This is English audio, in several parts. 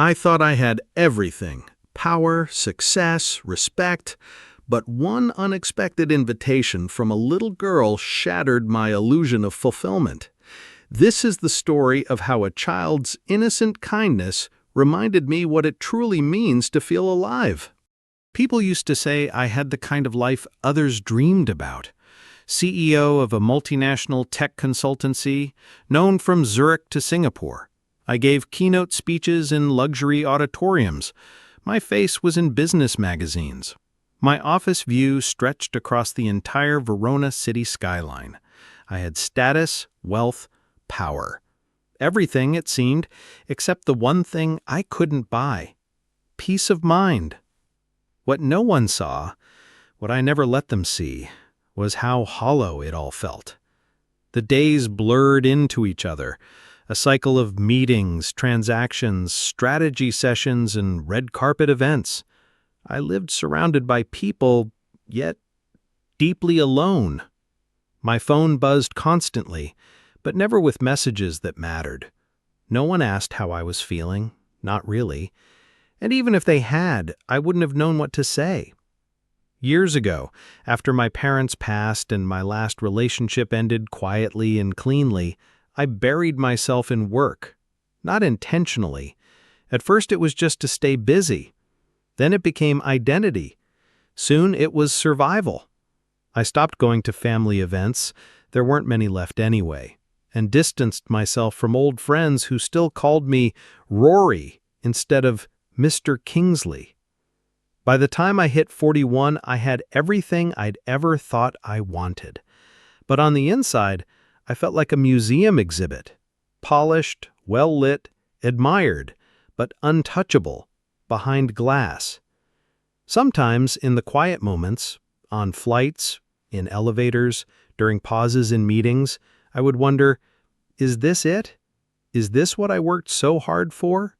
I thought I had everything: power, success, respect. But one unexpected invitation from a little girl shattered my illusion of fulfillment. This is the story of how a child's innocent kindness reminded me what it truly means to feel alive. People used to say I had the kind of life others dreamed about. CEO of a multinational tech consultancy, known from Zurich to Singapore. I gave keynote speeches in luxury auditoriums. My face was in business magazines. My office view stretched across the entire Verona city skyline. I had status, wealth, power. Everything, it seemed, except the one thing I couldn't buy: peace of mind. What no one saw, what I never let them see, was how hollow it all felt. The days blurred into each other, a cycle of meetings, transactions, strategy sessions, and red carpet events. I lived surrounded by people, yet deeply alone. My phone buzzed constantly, but never with messages that mattered. No one asked how I was feeling, not really. And even if they had, I wouldn't have known what to say. Years ago, after my parents passed and my last relationship ended quietly and cleanly, I buried myself in work. Not intentionally. At first it was just to stay busy. Then it became identity. Soon it was survival. I stopped going to family events, there weren't many left anyway, and distanced myself from old friends who still called me Rory instead of Mr. Kingsley. By the time I hit 41, I had everything I'd ever thought I wanted. But on the inside, I felt like a museum exhibit. Polished, well-lit, admired, but untouchable, behind glass. Sometimes, in the quiet moments, on flights, in elevators, during pauses in meetings, I would wonder, is this it? Is this what I worked so hard for?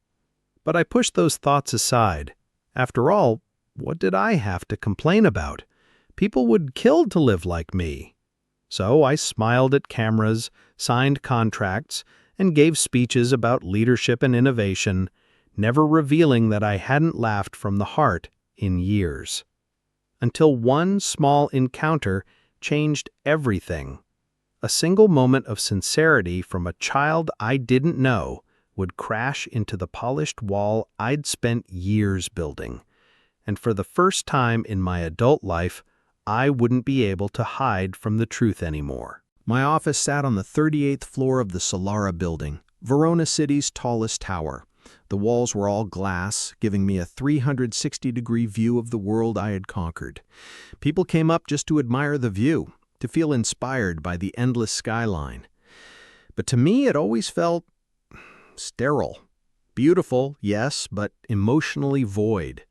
But I pushed those thoughts aside. After all, what did I have to complain about? People would kill to live like me. So I smiled at cameras, signed contracts, and gave speeches about leadership and innovation, never revealing that I hadn't laughed from the heart in years. Until one small encounter changed everything. A single moment of sincerity from a child I didn't know would crash into the polished wall I'd spent years building. And for the first time in my adult life, I wouldn't be able to hide from the truth anymore. My office sat on the 38th floor of the Solara building, Verona City's tallest tower. The walls were all glass, giving me a 360-degree view of the world I had conquered. People came up just to admire the view, to feel inspired by the endless skyline. But to me, it always felt sterile. Beautiful, yes, but emotionally void.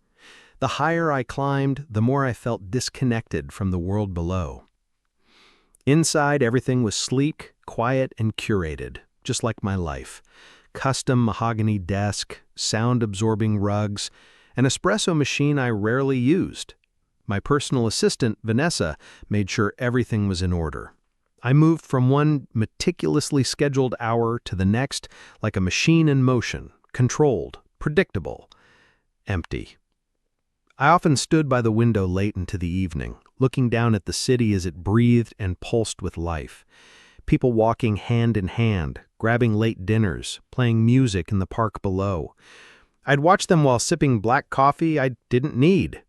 The higher I climbed, the more I felt disconnected from the world below. Inside, everything was sleek, quiet, and curated, just like my life. Custom mahogany desk, sound-absorbing rugs, an espresso machine I rarely used. My personal assistant, Vanessa, made sure everything was in order. I moved from one meticulously scheduled hour to the next like a machine in motion, controlled, predictable, empty. I often stood by the window late into the evening, looking down at the city as it breathed and pulsed with life. People walking hand in hand, grabbing late dinners, playing music in the park below. I'd watch them while sipping black coffee I didn't need.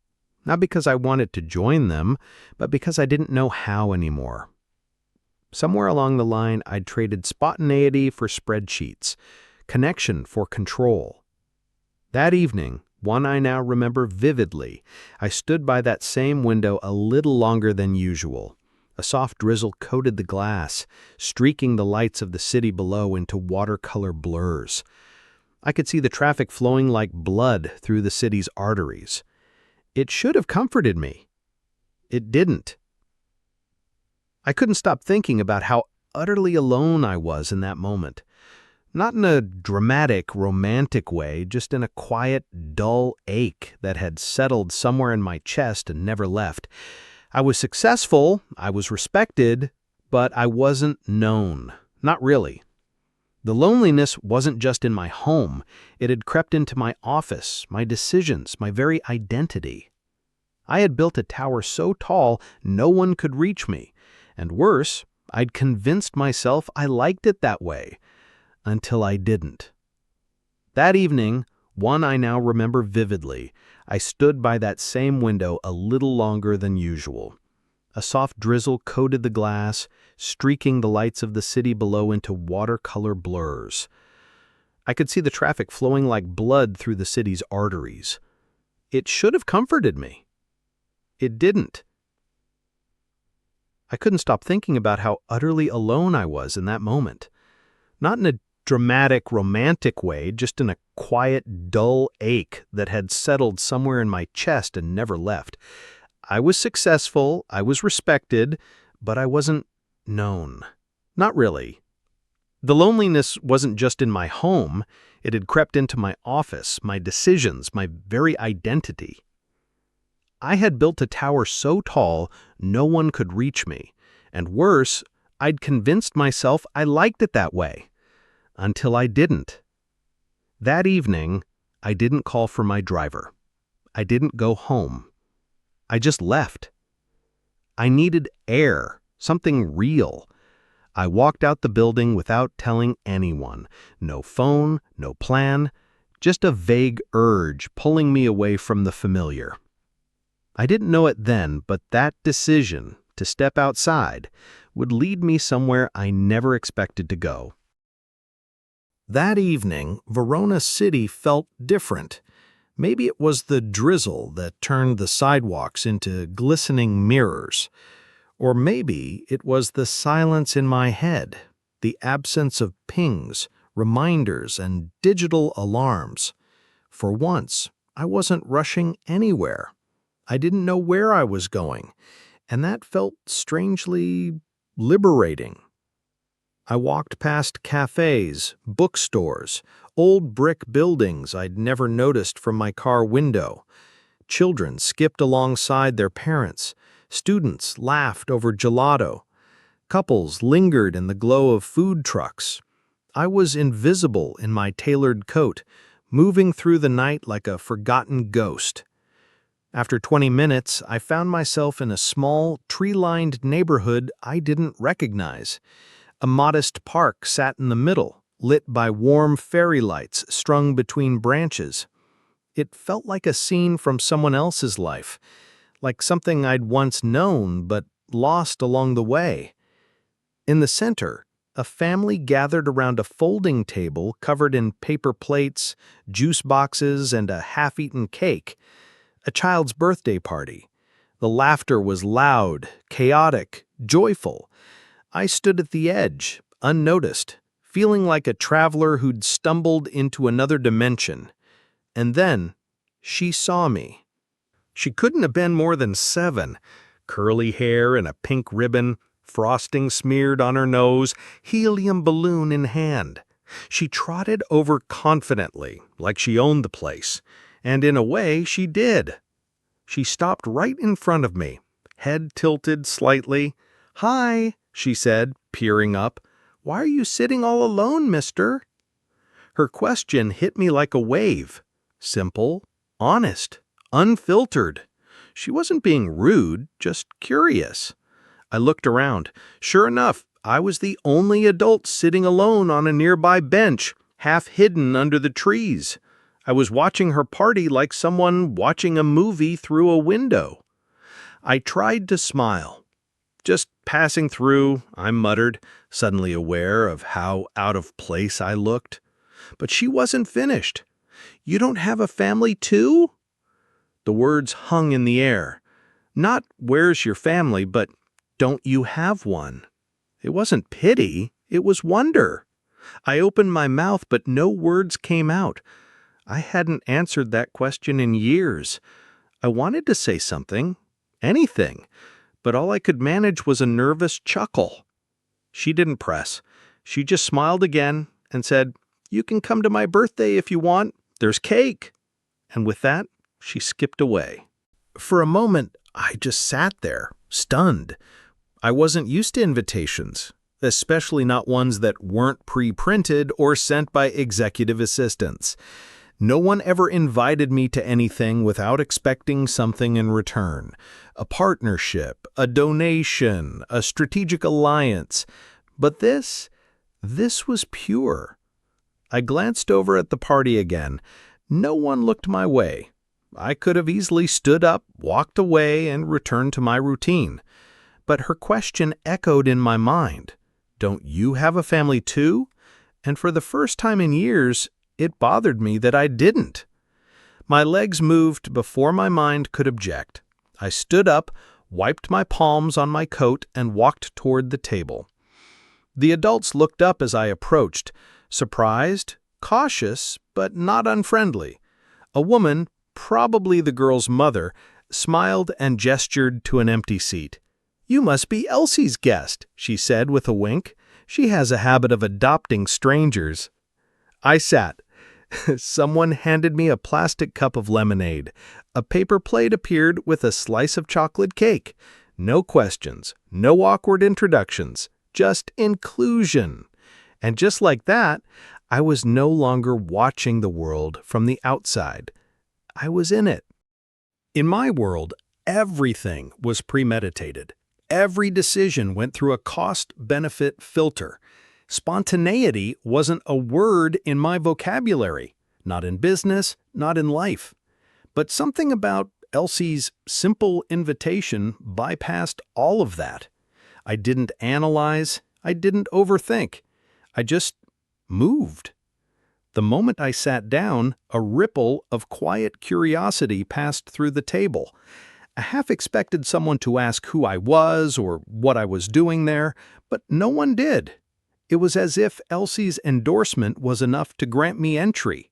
Not because I wanted to join them, but because I didn't know how anymore. Somewhere along the line, I'd traded spontaneity for spreadsheets, connection for control. That evening, one I now remember vividly, I stood by that same window a little longer than usual. A soft drizzle coated the glass, streaking the lights of the city below into watercolor blurs. I could see the traffic flowing like blood through the city's arteries. It should have comforted me. It didn't. I couldn't stop thinking about how utterly alone I was in that moment. Not in a dramatic, romantic way, just in a quiet, dull ache that had settled somewhere in my chest and never left. I was successful, I was respected, but I wasn't known. Not really. The loneliness wasn't just in my home. It had crept into my office, my decisions, my very identity. I had built a tower so tall no one could reach me. And worse, I'd convinced myself I liked it that way. Until I didn't. That evening, one I now remember vividly, I stood by that same window a little longer than usual. A soft drizzle coated the glass, streaking the lights of the city below into watercolor blurs. I could see the traffic flowing like blood through the city's arteries. It should have comforted me. It didn't. I couldn't stop thinking about how utterly alone I was in that moment. Not in a dramatic, romantic way, just in a quiet, dull ache that had settled somewhere in my chest and never left. I was successful, I was respected, but I wasn't known. Not really. The loneliness wasn't just in my home, it had crept into my office, my decisions, my very identity. I had built a tower so tall no one could reach me, and worse, I'd convinced myself I liked it that way. Until I didn't. That evening, I didn't call for my driver. I didn't go home. I just left. I needed air, something real. I walked out the building without telling anyone. No phone, no plan, just a vague urge pulling me away from the familiar. I didn't know it then, but that decision to step outside would lead me somewhere I never expected to go. That evening, Verona City felt different. Maybe it was the drizzle that turned the sidewalks into glistening mirrors. Or maybe it was the silence in my head, the absence of pings, reminders, and digital alarms. For once, I wasn't rushing anywhere. I didn't know where I was going, and that felt strangely liberating. I walked past cafes, bookstores, old brick buildings I'd never noticed from my car window. Children skipped alongside their parents. Students laughed over gelato. Couples lingered in the glow of food trucks. I was invisible in my tailored coat, moving through the night like a forgotten ghost. After 20 minutes, I found myself in a small, tree-lined neighborhood I didn't recognize. A modest park sat in the middle, lit by warm fairy lights strung between branches. It felt like a scene from someone else's life, like something I'd once known but lost along the way. In the center, a family gathered around a folding table covered in paper plates, juice boxes, and a half-eaten cake. A child's birthday party. The laughter was loud, chaotic, joyful. I stood at the edge, unnoticed, feeling like a traveler who'd stumbled into another dimension. And then, she saw me. She couldn't have been more than 7. Curly hair and a pink ribbon, frosting smeared on her nose, helium balloon in hand. She trotted over confidently, like she owned the place. And in a way, she did. She stopped right in front of me, head tilted slightly. "Hi," she said, peering up. "Why are you sitting all alone, mister?" Her question hit me like a wave. Simple, honest, unfiltered. She wasn't being rude, just curious. I looked around. Sure enough, I was the only adult sitting alone on a nearby bench, half hidden under the trees. I was watching her party like someone watching a movie through a window. I tried to smile. "Just passing through," I muttered, suddenly aware of how out of place I looked. But she wasn't finished. "You don't have a family too?" The words hung in the air. Not "where's your family," but "don't you have one?" It wasn't pity, it was wonder. I opened my mouth, but no words came out. I hadn't answered that question in years. I wanted to say something, anything, but all I could manage was a nervous chuckle. She didn't press. She just smiled again and said, "You can come to my birthday if you want. There's cake." And with that, she skipped away. For a moment, I just sat there, stunned. I wasn't used to invitations. especially not ones that weren't pre-printed or sent by executive assistants. No one ever invited me to anything without expecting something in return. A partnership, a donation, a strategic alliance. But this was pure. I glanced over at the party again. No one looked my way. I could have easily stood up, walked away, and returned to my routine. But her question echoed in my mind. Don't you have a family too? And for the first time in years, it bothered me that I didn't. My legs moved before my mind could object. I stood up, wiped my palms on my coat, and walked toward the table. The adults looked up as I approached, surprised, cautious, but not unfriendly. A woman, probably the girl's mother, smiled and gestured to an empty seat. "You must be Elsie's guest," she said with a wink. "She has a habit of adopting strangers." I sat. Someone handed me a plastic cup of lemonade. A paper plate appeared with a slice of chocolate cake. No questions, no awkward introductions, just inclusion. And just like that, I was no longer watching the world from the outside. I was in it. In my world, everything was premeditated. Every decision went through a cost-benefit filter. Spontaneity wasn't a word in my vocabulary, not in business, not in life. But something about Elsie's simple invitation bypassed all of that. I didn't analyze, I didn't overthink. I just moved. The moment I sat down, a ripple of quiet curiosity passed through the table. I half expected someone to ask who I was or what I was doing there, but no one did. It was as if Elsie's endorsement was enough to grant me entry.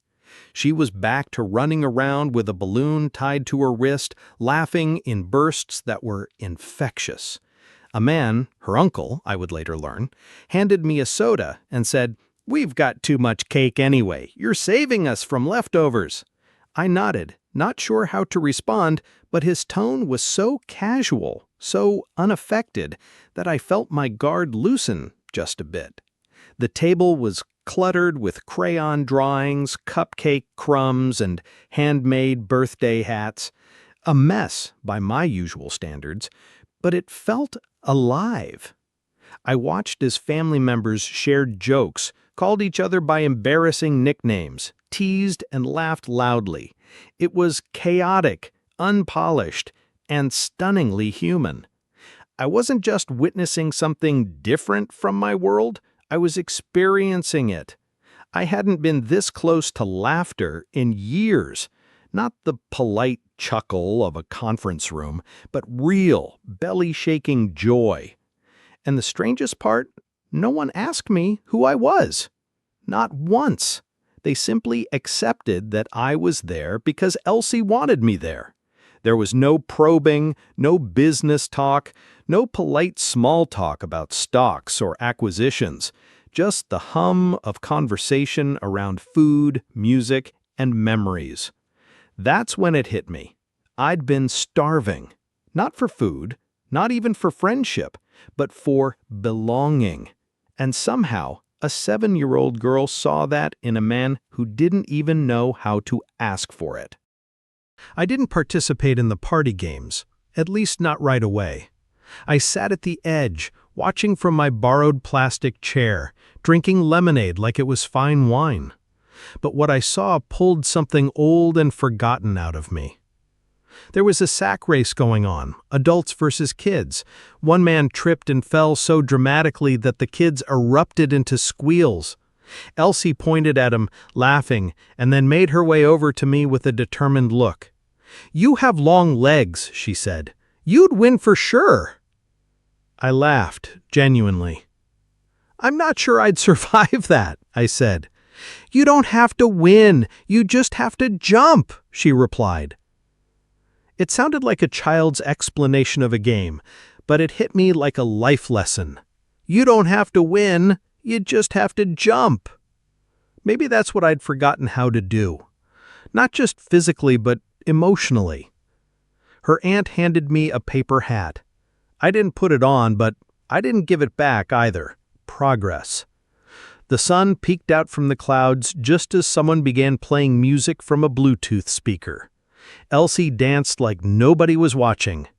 She was back to running around with a balloon tied to her wrist, laughing in bursts that were infectious. A man, her uncle, I would later learn, handed me a soda and said, "We've got too much cake anyway. You're saving us from leftovers." I nodded, not sure how to respond, but his tone was so casual, so unaffected, that I felt my guard loosen just a bit. The table was cluttered with crayon drawings, cupcake crumbs, and handmade birthday hats. A mess by my usual standards, but it felt alive. I watched as family members shared jokes, called each other by embarrassing nicknames, teased and laughed loudly. It was chaotic, unpolished, and stunningly human. I wasn't just witnessing something different from my world, I was experiencing it. I hadn't been this close to laughter in years. Not the polite chuckle of a conference room, but real, belly-shaking joy. And the strangest part, no one asked me who I was. Not once. They simply accepted that I was there because Elsie wanted me there. There was no probing, no business talk, no polite small talk about stocks or acquisitions, just the hum of conversation around food, music, and memories. That's when it hit me. I'd been starving, not for food, not even for friendship, but for belonging. And somehow, a 7-year-old girl saw that in a man who didn't even know how to ask for it. I didn't participate in the party games, at least not right away. I sat at the edge, watching from my borrowed plastic chair, drinking lemonade like it was fine wine. But what I saw pulled something old and forgotten out of me. There was a sack race going on, adults versus kids. One man tripped and fell so dramatically that the kids erupted into squeals. Elsie pointed at him, laughing, and then made her way over to me with a determined look. "You have long legs," she said. "You'd win for sure." I laughed, genuinely. "I'm not sure I'd survive that," I said. "You don't have to win, you just have to jump," she replied. It sounded like a child's explanation of a game, but it hit me like a life lesson. You don't have to win, you just have to jump. Maybe that's what I'd forgotten how to do. Not just physically, but emotionally. Her aunt handed me a paper hat. I didn't put it on, but I didn't give it back either. progress. The sun peeked out from the clouds just as someone began playing music from a Bluetooth speaker. Elsie danced like nobody was watching.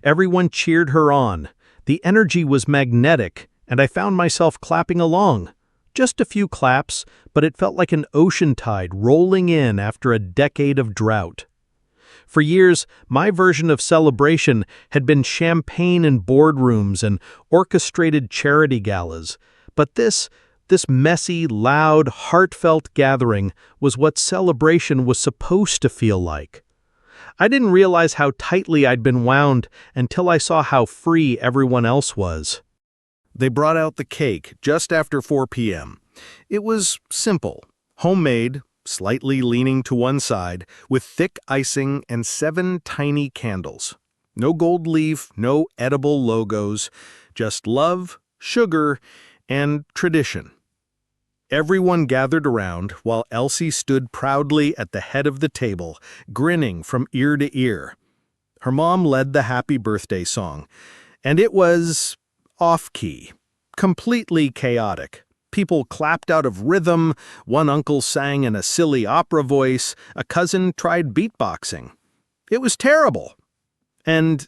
Everyone cheered her on. The energy was magnetic, and I found myself clapping along. Just a few claps, but it felt like an ocean tide rolling in after a decade of drought. For years, my version of celebration had been champagne in boardrooms and orchestrated charity galas, but this messy, loud, heartfelt gathering was what celebration was supposed to feel like. I didn't realize how tightly I'd been wound until I saw how free everyone else was. They brought out the cake just after 4 p.m. It was simple, homemade, slightly leaning to one side, with thick icing and 7 tiny candles. No gold leaf, no edible logos, just love, sugar, and tradition. Everyone gathered around while Elsie stood proudly at the head of the table, grinning from ear to ear. Her mom led the happy birthday song, and it was off-key, completely chaotic. People clapped out of rhythm, one uncle sang in a silly opera voice, a cousin tried beatboxing. It was terrible. And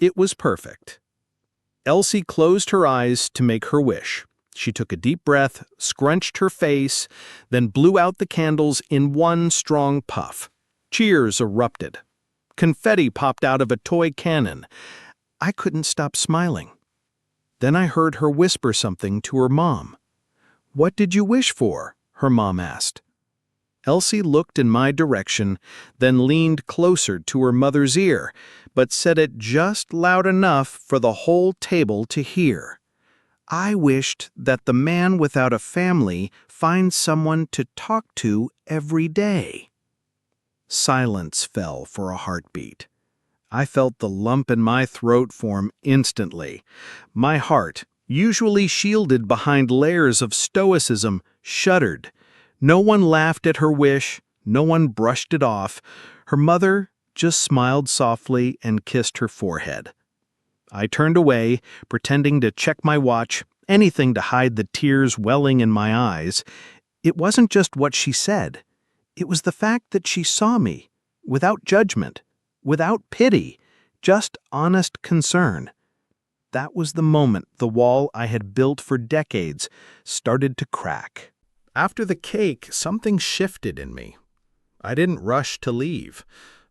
it was perfect. Elsie closed her eyes to make her wish. She took a deep breath, scrunched her face, then blew out the candles in one strong puff. Cheers erupted. Confetti popped out of a toy cannon. I couldn't stop smiling. Then I heard her whisper something to her mom. "What did you wish for?" her mom asked. Elsie looked in my direction, then leaned closer to her mother's ear, but said it just loud enough for the whole table to hear. "I wished that the man without a family finds someone to talk to every day." Silence fell for a heartbeat. I felt the lump in my throat form instantly. My heart, usually shielded behind layers of stoicism, shuddered. No one laughed at her wish, no one brushed it off. Her mother just smiled softly and kissed her forehead. I turned away, pretending to check my watch, anything to hide the tears welling in my eyes. It wasn't just what she said. It was the fact that she saw me, without judgment, without pity, just honest concern. That was the moment the wall I had built for decades started to crack. After the cake, something shifted in me. I didn't rush to leave.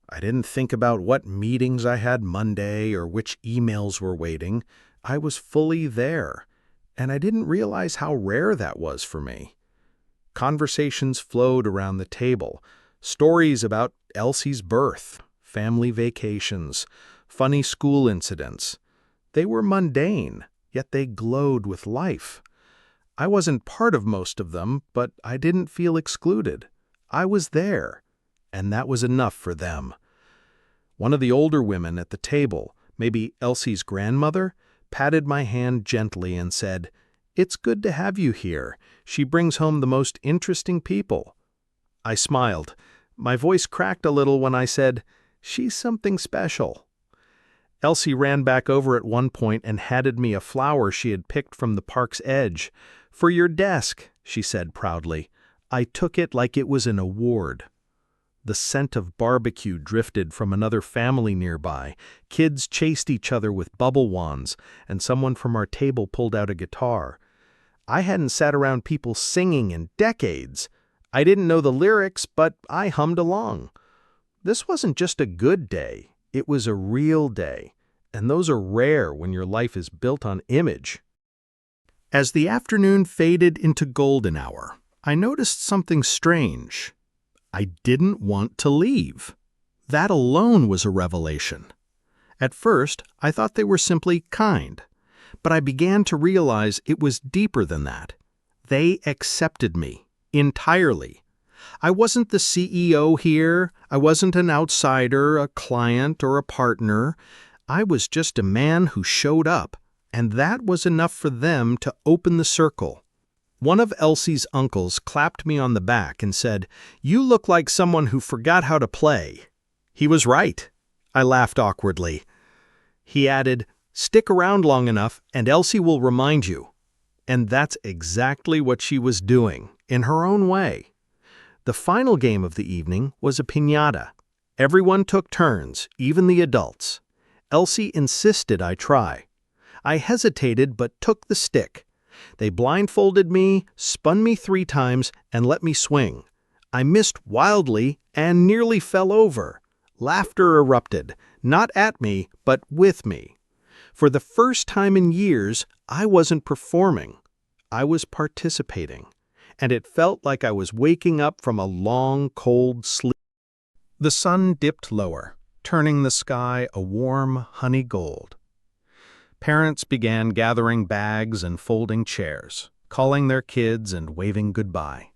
I didn't think about what meetings I had Monday or which emails were waiting. I was fully there, and I didn't realize how rare that was for me. Conversations flowed around the table, stories about Elsie's birth, family vacations, funny school incidents. They were mundane, yet they glowed with life. I wasn't part of most of them, but I didn't feel excluded. I was there, and that was enough for them. One of the older women at the table, maybe Elsie's grandmother, patted my hand gently and said, "It's good to have you here. She brings home the most interesting people." I smiled. My voice cracked a little when I said, "She's something special." Elsie ran back over at one point and handed me a flower she had picked from the park's edge. "For your desk," she said proudly. I took it like it was an award. The scent of barbecue drifted from another family nearby. Kids chased each other with bubble wands, and someone from our table pulled out a guitar. I hadn't sat around people singing in decades. I didn't know the lyrics, but I hummed along. This wasn't just a good day. It was a real day, and those are rare when your life is built on image. As the afternoon faded into golden hour, I noticed something strange. I didn't want to leave. That alone was a revelation. At first, I thought they were simply kind, but I began to realize it was deeper than that. They accepted me entirely. I wasn't the CEO here. I wasn't an outsider, a client, or a partner. I was just a man who showed up, and that was enough for them to open the circle. One of Elsie's uncles clapped me on the back and said, "You look like someone who forgot how to play." He was right. I laughed awkwardly. He added, "Stick around long enough, and Elsie will remind you." And that's exactly what she was doing, in her own way. The final game of the evening was a piñata. Everyone took turns, even the adults. Elsie insisted I try. I hesitated but took the stick. They blindfolded me, spun me 3 times, and let me swing. I missed wildly and nearly fell over. Laughter erupted, not at me, but with me. For the first time in years, I wasn't performing. I was participating, and it felt like I was waking up from a long, cold sleep. The sun dipped lower, turning the sky a warm honey gold. Parents began gathering bags and folding chairs, calling their kids and waving goodbye.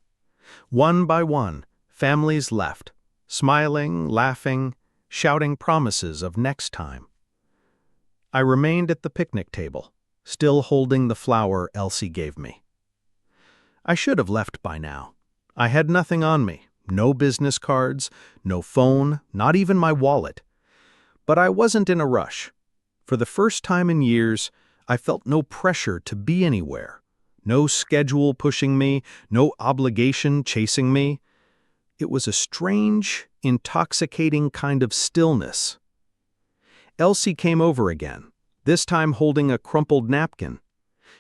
One by one, families left, smiling, laughing, shouting promises of next time. I remained at the picnic table, still holding the flower Elsie gave me. I should have left by now. I had nothing on me, no business cards, no phone, not even my wallet. But I wasn't in a rush. For the first time in years, I felt no pressure to be anywhere, no schedule pushing me, no obligation chasing me. It was a strange, intoxicating kind of stillness. Elsie came over again, this time holding a crumpled napkin.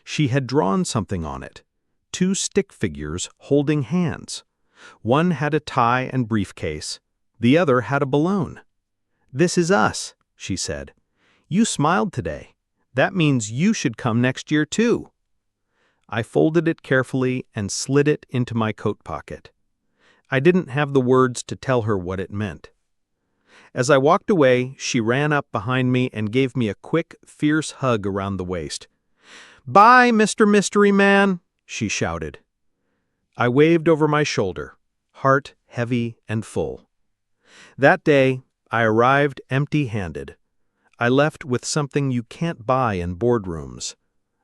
She had drawn something on it, 2 stick figures holding hands. One had a tie and briefcase, the other had a balloon. "This is us," she said. "You smiled today. That means you should come next year too." I folded it carefully and slid it into my coat pocket. I didn't have the words to tell her what it meant. As I walked away, she ran up behind me and gave me a quick, fierce hug around the waist. "Bye, Mr. Mystery Man," she shouted. I waved over my shoulder, heart heavy and full. That day, I arrived empty-handed. I left with something you can't buy in boardrooms,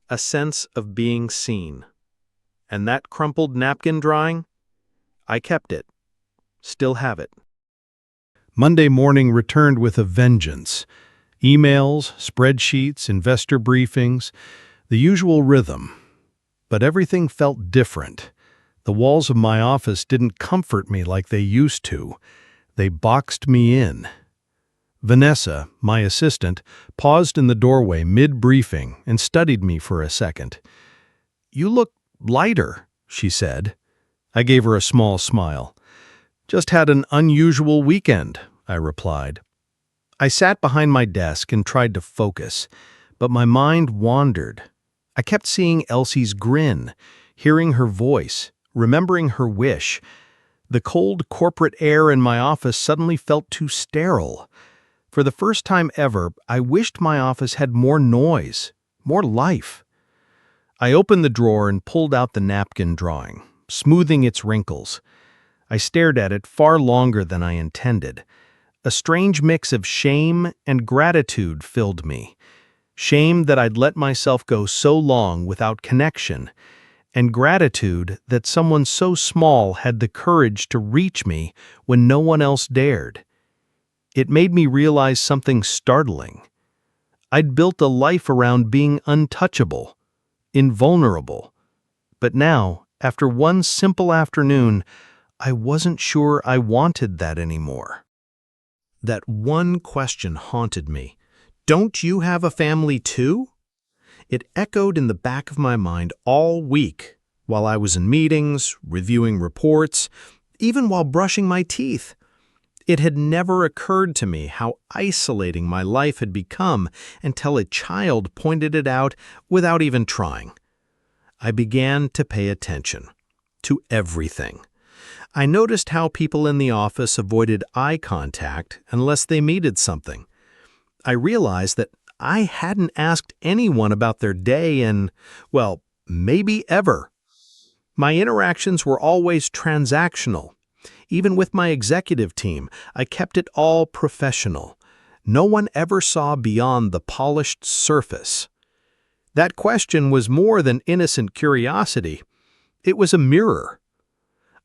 a sense of being seen. And that crumpled napkin drawing? I kept it. Still have it. Monday morning returned with a vengeance. Emails, spreadsheets, investor briefings, the usual rhythm. But everything felt different. The walls of my office didn't comfort me like they used to. They boxed me in. Vanessa, my assistant, paused in the doorway mid-briefing and studied me for a second. "You look lighter," she said. I gave her a small smile. "Just had an unusual weekend," I replied. I sat behind my desk and tried to focus, but my mind wandered. I kept seeing Elsie's grin, hearing her voice, remembering her wish. The cold corporate air in my office suddenly felt too sterile. For the first time ever, I wished my office had more noise, more life. I opened the drawer and pulled out the napkin drawing, smoothing its wrinkles. I stared at it far longer than I intended. A strange mix of shame and gratitude filled me. Shame that I'd let myself go so long without connection, and gratitude that someone so small had the courage to reach me when no one else dared. It made me realize something startling. I'd built a life around being untouchable, invulnerable. But now, after one simple afternoon, I wasn't sure I wanted that anymore. That one question haunted me. "Don't you have a family too?" It echoed in the back of my mind all week, while I was in meetings, reviewing reports, even while brushing my teeth. It had never occurred to me how isolating my life had become until a child pointed it out without even trying. I began to pay attention to everything. I noticed how people in the office avoided eye contact unless they needed something. I realized that I hadn't asked anyone about their day in, well, maybe ever. My interactions were always transactional. Even with my executive team, I kept it all professional. No one ever saw beyond the polished surface. That question was more than innocent curiosity. It was a mirror.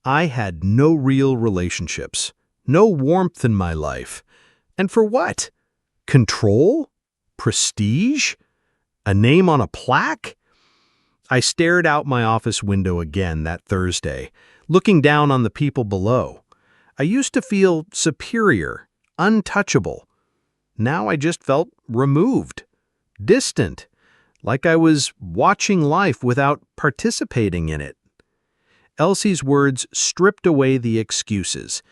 I had no real relationships, no warmth in my life. And for what? Control? Prestige? A name on a plaque? I stared out my office window again that Thursday, looking down on the people below. I used to feel superior, untouchable. Now I just felt removed, distant, like I was watching life without participating in it. Elsie's words stripped away the excuses,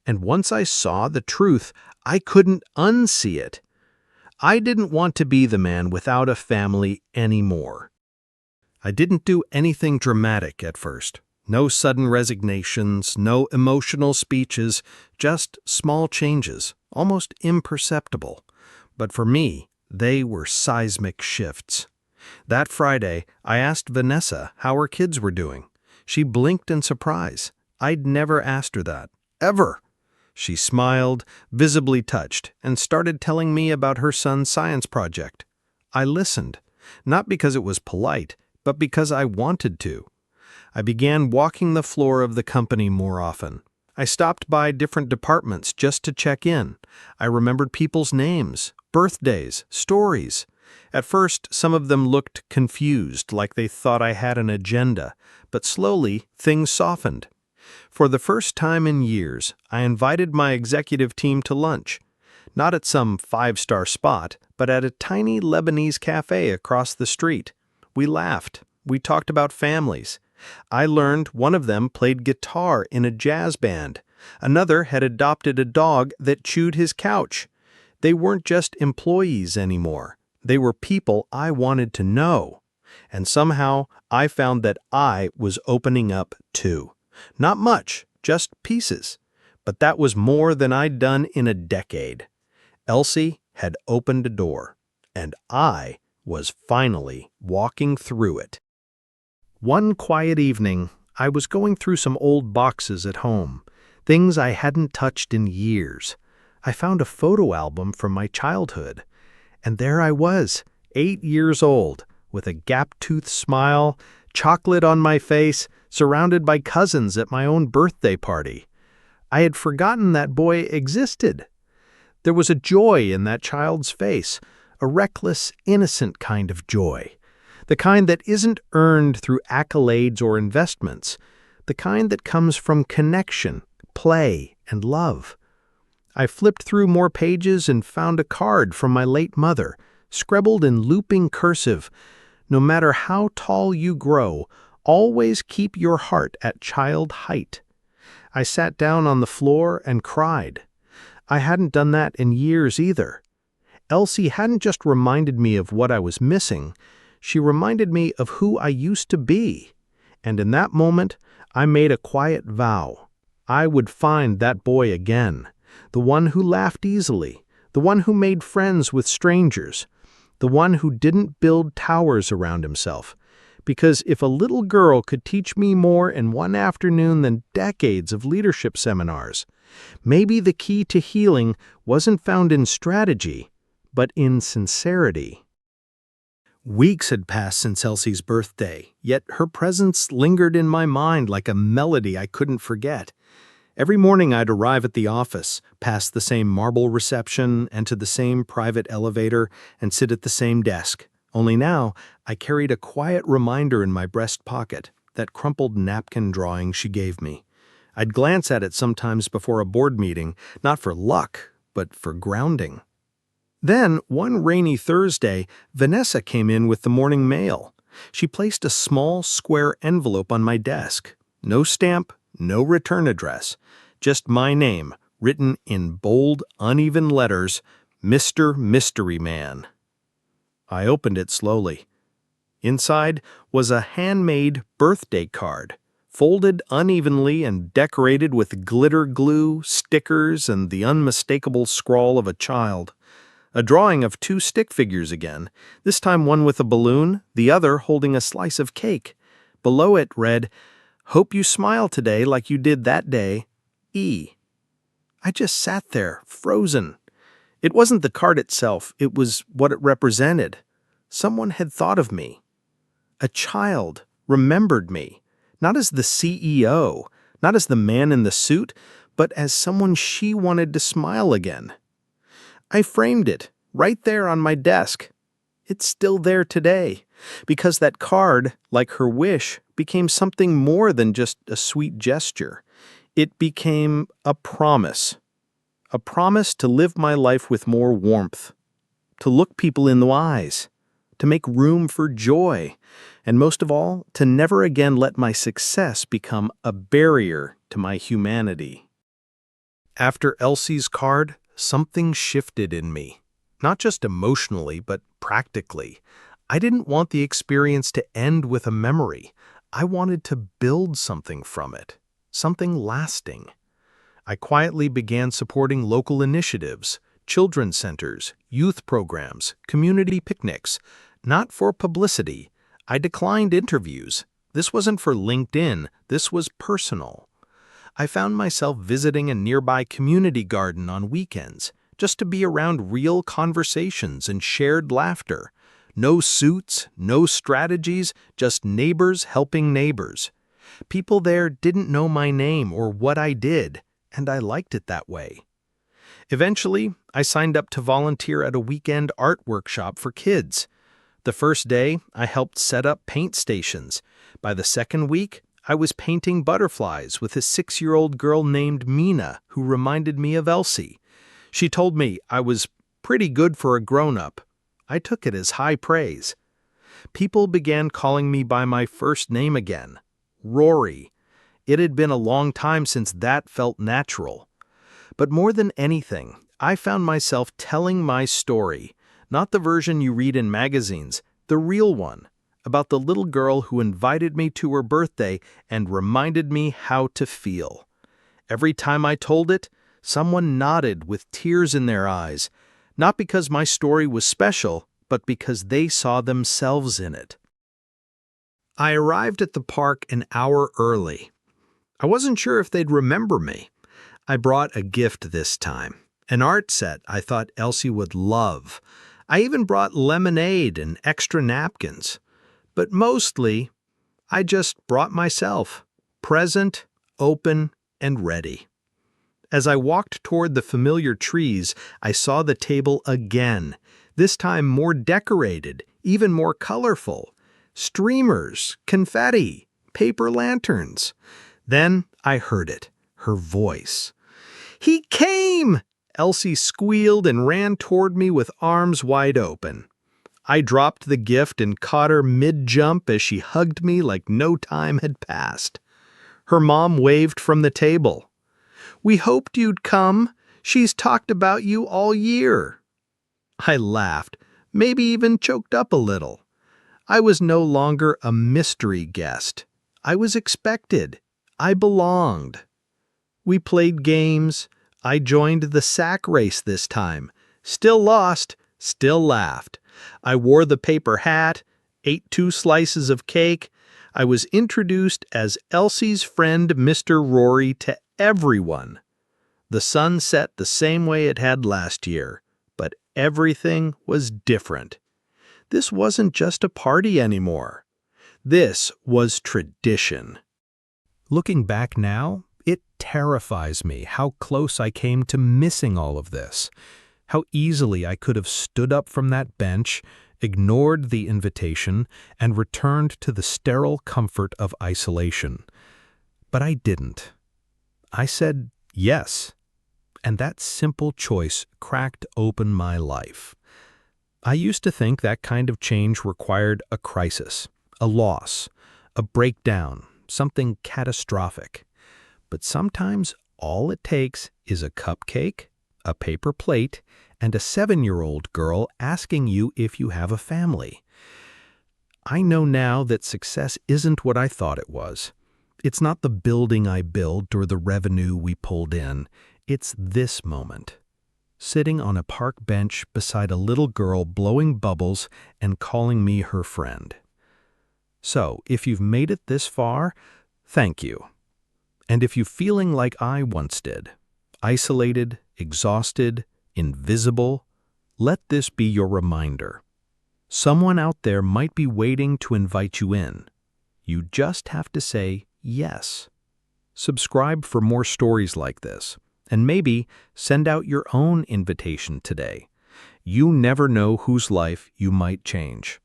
and once I saw the truth, I couldn't unsee it. I didn't want to be the man without a family anymore. I didn't do anything dramatic at first. No sudden resignations, no emotional speeches, just small changes, almost imperceptible. But for me, they were seismic shifts. That Friday, I asked Vanessa how her kids were doing. She blinked in surprise. I'd never asked her that, ever. She smiled, visibly touched, and started telling me about her son's science project. I listened, not because it was polite, but because I wanted to. I began walking the floor of the company more often. I stopped by different departments just to check in. I remembered people's names, birthdays, stories. At first, some of them looked confused, like they thought I had an agenda, but slowly, things softened. For the first time in years, I invited my executive team to lunch. Not at some five-star spot, but at a tiny Lebanese cafe across the street. We laughed. We talked about families. I learned one of them played guitar in a jazz band. Another had adopted a dog that chewed his couch. They weren't just employees anymore. They were people I wanted to know. And somehow, I found that I was opening up too. Not much, just pieces. But that was more than I'd done in a decade. Elsie had opened a door, and I was finally walking through it. One quiet evening, I was going through some old boxes at home, things I hadn't touched in years. I found a photo album from my childhood, and there I was, 8 years old, with a gap-toothed smile, chocolate on my face, surrounded by cousins at my own birthday party. I had forgotten that boy existed. There was a joy in that child's face, a reckless, innocent kind of joy. The kind that isn't earned through accolades or investments. The kind that comes from connection, play, and love. I flipped through more pages and found a card from my late mother, scribbled in looping cursive. No matter how tall you grow, always keep your heart at child height. I sat down on the floor and cried. I hadn't done that in years either. Elsie hadn't just reminded me of what I was missing, she reminded me of who I used to be. And in that moment, I made a quiet vow. I would find that boy again, the one who laughed easily, the one who made friends with strangers, the one who didn't build towers around himself. Because if a little girl could teach me more in one afternoon than decades of leadership seminars, maybe the key to healing wasn't found in strategy, but in sincerity. Weeks had passed since Elsie's birthday, yet her presence lingered in my mind like a melody I couldn't forget. Every morning I'd arrive at the office, past the same marble reception, enter the same private elevator, and sit at the same desk. Only now, I carried a quiet reminder in my breast pocket, that crumpled napkin drawing she gave me. I'd glance at it sometimes before a board meeting, not for luck, but for grounding. Then, one rainy Thursday, Vanessa came in with the morning mail. She placed a small, square envelope on my desk. No stamp, no return address. Just my name, written in bold, uneven letters, Mr. Mystery Man. I opened it slowly. Inside was a handmade birthday card, folded unevenly and decorated with glitter glue, stickers, and the unmistakable scrawl of a child. A drawing of 2 stick figures again, this time one with a balloon, the other holding a slice of cake. Below it read, "Hope you smile today like you did that day, E." I just sat there, frozen. It wasn't the card itself, it was what it represented. Someone had thought of me. A child remembered me, not as the CEO, not as the man in the suit, but as someone she wanted to smile again. I framed it, right there on my desk. It's still there today, Because that card, like her wish, became something more than just a sweet gesture. It became a promise to live my life with more warmth, to look people in the eyes, to make room for joy, and most of all, to never again let my success become a barrier to my humanity. After Elsie's card, something shifted in me. Not just emotionally, but practically. I didn't want the experience to end with a memory. I wanted to build something from it, something lasting. I quietly began supporting local initiatives, children's centers, youth programs, community picnics, not for publicity. I declined interviews. This wasn't for LinkedIn, this was personal. I found myself visiting a nearby community garden on weekends, just to be around real conversations and shared laughter. No suits, no strategies, just neighbors helping neighbors. People there didn't know my name or what I did, and I liked it that way. Eventually, I signed up to volunteer at a weekend art workshop for kids. The first day, I helped set up paint stations. By the second week, I was painting butterflies with a 6-year-old girl named Mina who reminded me of Elsie. She told me I was pretty good for a grown-up. I took it as high praise. People began calling me by my first name again, Rory. It had been a long time since that felt natural. But more than anything, I found myself telling my story, not the version you read in magazines, the real one, about the little girl who invited me to her birthday and reminded me how to feel. Every time I told it, someone nodded with tears in their eyes, not because my story was special, but because they saw themselves in it. I arrived at the park an hour early. I wasn't sure if they'd remember me. I brought a gift this time, an art set I thought Elsie would love. I even brought lemonade and extra napkins. But mostly, I just brought myself, present, open, and ready. As I walked toward the familiar trees, I saw the table again, this time more decorated, even more colorful. Streamers, confetti, paper lanterns. Then I heard it, her voice. "He came!" Elsie squealed and ran toward me with arms wide open. I dropped the gift and caught her mid-jump as she hugged me like no time had passed. Her mom waved from the table. "We hoped you'd come. She's talked about you all year." I laughed, maybe even choked up a little. I was no longer a mystery guest. I was expected. I belonged. We played games. I joined the sack race this time. Still lost, still laughed. I wore the paper hat, ate 2 slices of cake. I was introduced as Elsie's friend Mr. Rory to everyone. The sun set the same way it had last year, but everything was different. This wasn't just a party anymore. This was tradition. Looking back now, it terrifies me how close I came to missing all of this. How easily I could have stood up from that bench, ignored the invitation, and returned to the sterile comfort of isolation. But I didn't. I said yes, and that simple choice cracked open my life. I used to think that kind of change required a crisis, a loss, a breakdown, something catastrophic. But sometimes all it takes is a cupcake, a paper plate, and a 7-year-old girl asking you if you have a family. I know now that success isn't what I thought it was. It's not the building I built or the revenue we pulled in. It's this moment. Sitting on a park bench beside a little girl blowing bubbles and calling me her friend. So, if you've made it this far, thank you. And if you're feeling like I once did, isolated, exhausted, invisible, let this be your reminder. Someone out there might be waiting to invite you in. You just have to say yes. Subscribe for more stories like this, and maybe send out your own invitation today. You never know whose life you might change.